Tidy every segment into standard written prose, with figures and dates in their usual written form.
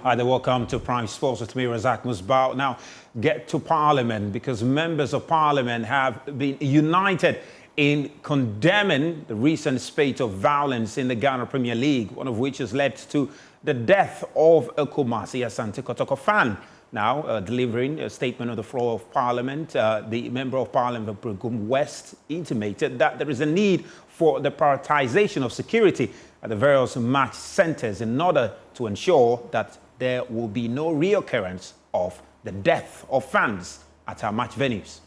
Hi there, welcome to Prime Sports with me, Razak Musbao. Now, get to Parliament because members of Parliament have been united in condemning the recent spate of violence in the Ghana Premier League, one of which has led to the death of a Kumasi Asante Kotoko fan. Now, delivering a statement on the floor of Parliament, the Member of Parliament of Bregum West intimated that there is a need for the prioritization of security at the various match centres in order to ensure that there will be no reoccurrence of the death of fans at our match venues.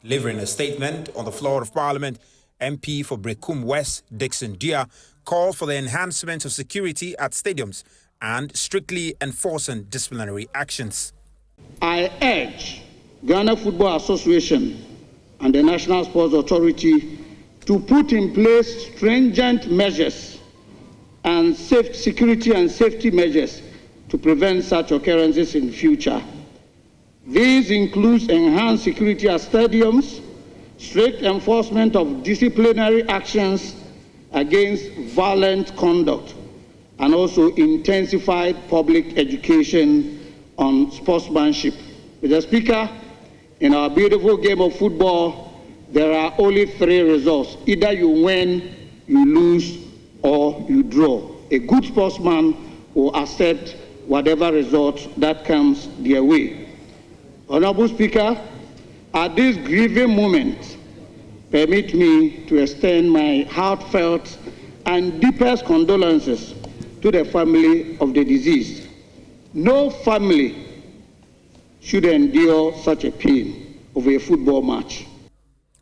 Delivering a statement on the floor of Parliament, MP for Bregum West, Dixon Dia, called for the enhancement of security at stadiums and strictly enforcing disciplinary actions. I urge Ghana Football Association and the National Sports Authority to put in place stringent measures and security and safety measures to prevent such occurrences in future. These include enhanced security at stadiums, strict enforcement of disciplinary actions against violent conduct, and also intensified public education on sportsmanship. Mr. Speaker, in our beautiful game of football, there are only three results. Either you win, you lose, or you draw. A good sportsman will accept whatever result that comes their way. Honorable Speaker, at this grieving moment, permit me to extend my heartfelt and deepest condolences to the family of the deceased. No family should endure such a pain of a football match.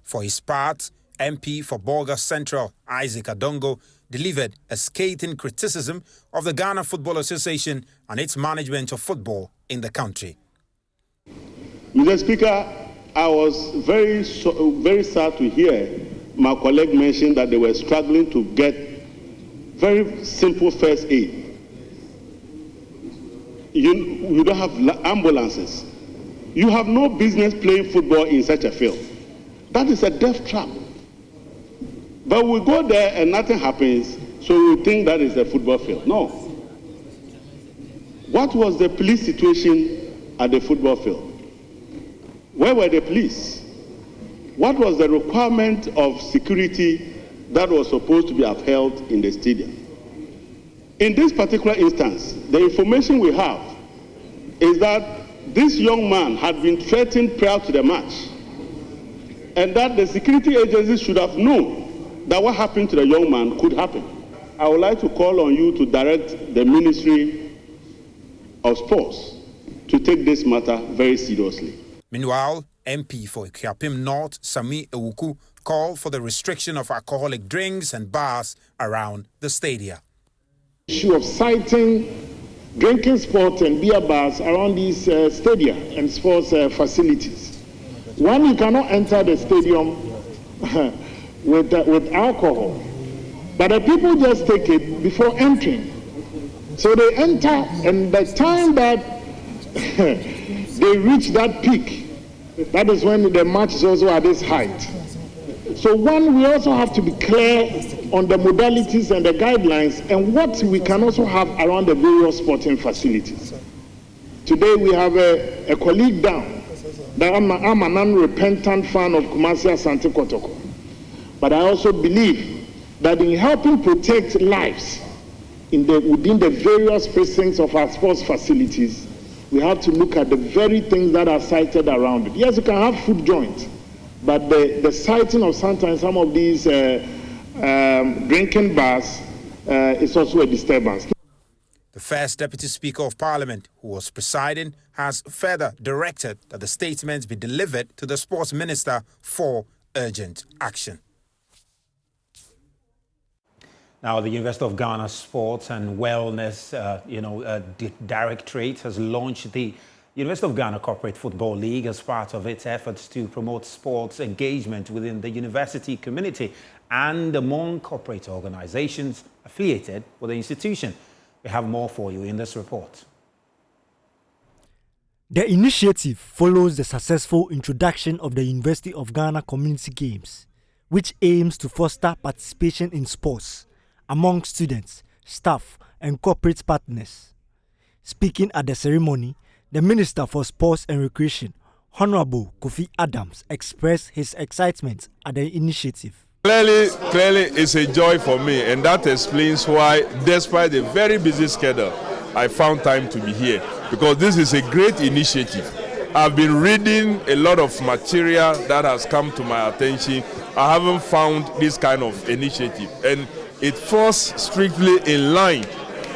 For his part, MP for Bolga Central, Isaac Adongo, delivered a scathing criticism of the Ghana Football Association and its management of football in the country. Mr. Speaker, I was very sad to hear my colleague mention that they were struggling to get very simple first aid. You don't have ambulances. You have no business playing football in such a field. That is a death trap. But we go there and nothing happens, so we think that is a football field. No. What was the police situation at the football field? Where were the police? What was the requirement of security that was supposed to be upheld in the stadium? In this particular instance, the information we have is that this young man had been threatened prior to the match, and that the security agencies should have known that what happened to the young man could happen. I would like to call on you to direct the Ministry of Sports to take this matter very seriously. Meanwhile, MP for Ikiapim North, Sami Ewuku, called for the restriction of alcoholic drinks and bars around the stadia. Issue of citing drinking spots and beer bars around these stadia and sports facilities. One, you cannot enter the stadium with alcohol, but the people just take it before entering. So they enter, and by the time that they reach that peak, that is when the match is also at its height. So one, we also have to be clear on the modalities and the guidelines and what we can also have around the various sporting facilities. Today we have a colleague down that I'm an unrepentant fan of Kumasi Asante Kotoko. But I also believe that in helping protect lives within the various precincts of our sports facilities, we have to look at the very things that are cited around it. Yes, you can have food joints, but the siting of sometimes some of these drinking bars is also a disturbance. The first Deputy Speaker of Parliament, who was presiding, has further directed that the statements be delivered to the Sports Minister for urgent action. Now, the University of Ghana Sports and Wellness, Directorate has launched the University of Ghana Corporate Football League as part of its efforts to promote sports engagement within the university community and among corporate organizations affiliated with the institution. We have more for you in this report. The initiative follows the successful introduction of the University of Ghana Community Games, which aims to foster participation in sports among students, staff, and corporate partners. Speaking at the ceremony, the Minister for Sports and Recreation, Honorable Kofi Adams, expressed his excitement at the initiative. Clearly, it's a joy for me, and that explains why, despite the very busy schedule, I found time to be here, because this is a great initiative. I've been reading a lot of material that has come to my attention. I haven't found this kind of initiative, and it falls strictly in line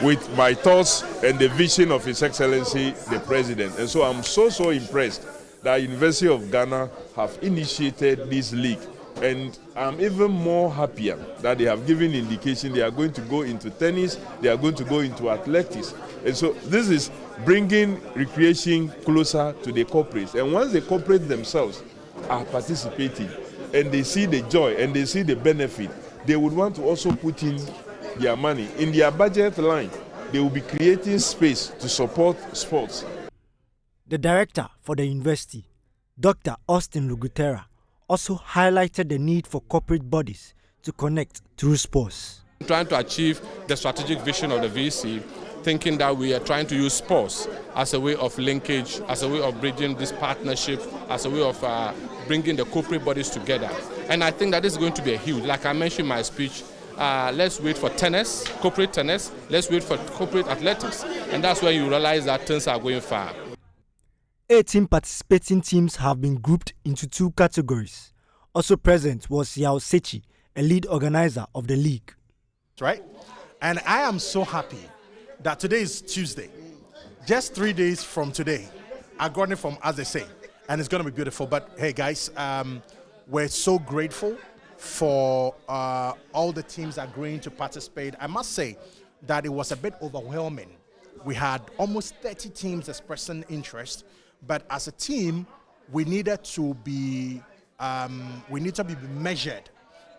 with my thoughts and the vision of His Excellency the President. And so I'm so impressed that University of Ghana have initiated this league. And I'm even more happier that they have given indication they are going to go into tennis, they are going to go into athletics. And so this is bringing recreation closer to the corporates. And once the corporates themselves are participating and they see the joy and they see the benefit, they would want to also put in their money. In their budget line, they will be creating space to support sports. The director for the university, Dr. Austin Lugutera, also highlighted the need for corporate bodies to connect through sports. Trying to achieve the strategic vision of the VC, thinking that we are trying to use sports as a way of linkage, as a way of bridging this partnership, as a way of bringing the corporate bodies together. And I think that is going to be a huge, like I mentioned in my speech, let's wait for tennis, corporate tennis, let's wait for corporate athletics. And that's when you realize that things are going far. 18 participating teams have been grouped into 2 categories. Also present was Yao Sechi, a lead organizer of the league. Right? And I am so happy that today is Tuesday. Just 3 days from today, I got it from, as they say, and it's going to be beautiful. But hey, guys, we're so grateful for all the teams agreeing to participate. I must say that it was a bit overwhelming. We had almost 30 teams expressing interest. But as a team, we needed to be measured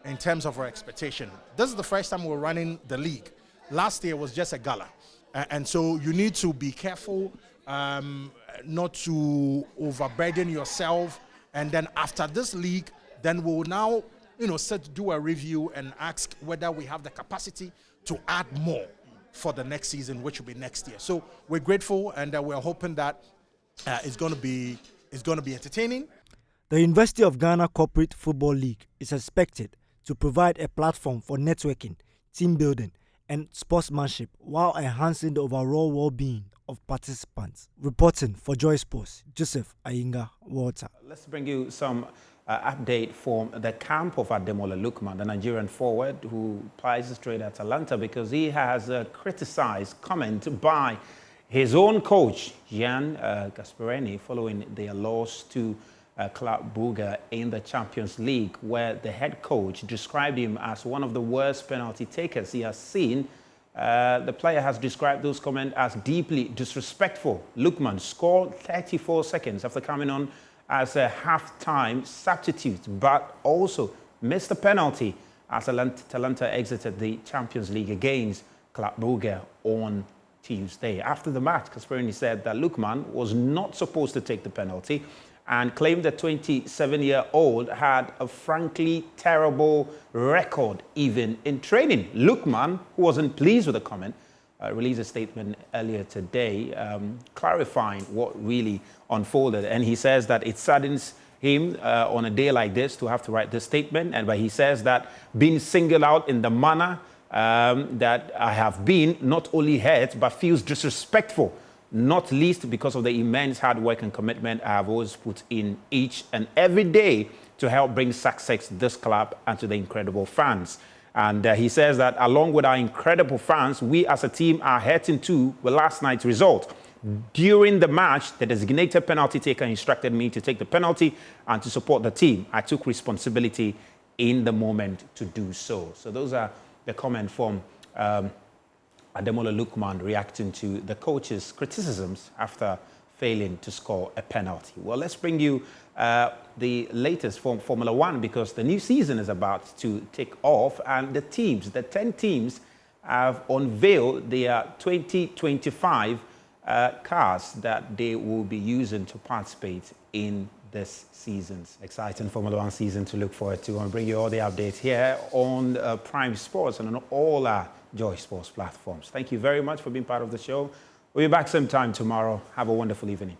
in terms of our expectation. This is the first time we're running the league. Last year was just a gala, and so you need to be careful not to overburden yourself. And then after this league, then we'll now do a review and ask whether we have the capacity to add more for the next season, which will be next year. So we're grateful, and we're hoping that it's going to be entertaining. The University of Ghana Corporate Football League is expected to provide a platform for networking, team building, and sportsmanship while enhancing the overall well-being of participants. Reporting for Joy Sports, Joseph Ayinga Walter. Let's bring you some update from the camp of Ademola Lookman, the Nigerian forward who plies his trade at Atlanta, because he has criticized comment by his own coach, Gian Gasparini, following their loss to Club Brugge in the Champions League, where the head coach described him as one of the worst penalty takers he has seen. The player has described those comments as deeply disrespectful. Lookman scored 34 seconds after coming on as a half-time substitute, but also missed a penalty as Atalanta exited the Champions League against Club Brugge on Tuesday. After the match, Gasparini said that Lookman was not supposed to take the penalty and claimed the 27-year-old had a frankly terrible record even in training. Lookman, who wasn't pleased with the comment, released a statement earlier today clarifying what really unfolded. And he says that it saddens him on a day like this to have to write this statement. But he says that being singled out in the manner that I have been not only hurt, but feels disrespectful, not least because of the immense hard work and commitment I have always put in each and every day to help bring success to this club and to the incredible fans. And he says that along with our incredible fans, we as a team are hurting too with last night's result. During the match, the designated penalty taker instructed me to take the penalty and to support the team. I took responsibility in the moment to do so. So those are the comment from Ademola Lookman reacting to the coach's criticisms after failing to score a penalty. Well, let's bring you the latest from Formula One, because the new season is about to take off and the 10 teams have unveiled their 2025 cars that they will be using to participate in this season's exciting Formula One season to look forward to. I'll bring you all the updates here on Prime Sports and on all our Joy Sports platforms. Thank you very much for being part of the show. We'll be back same time tomorrow. Have a wonderful evening.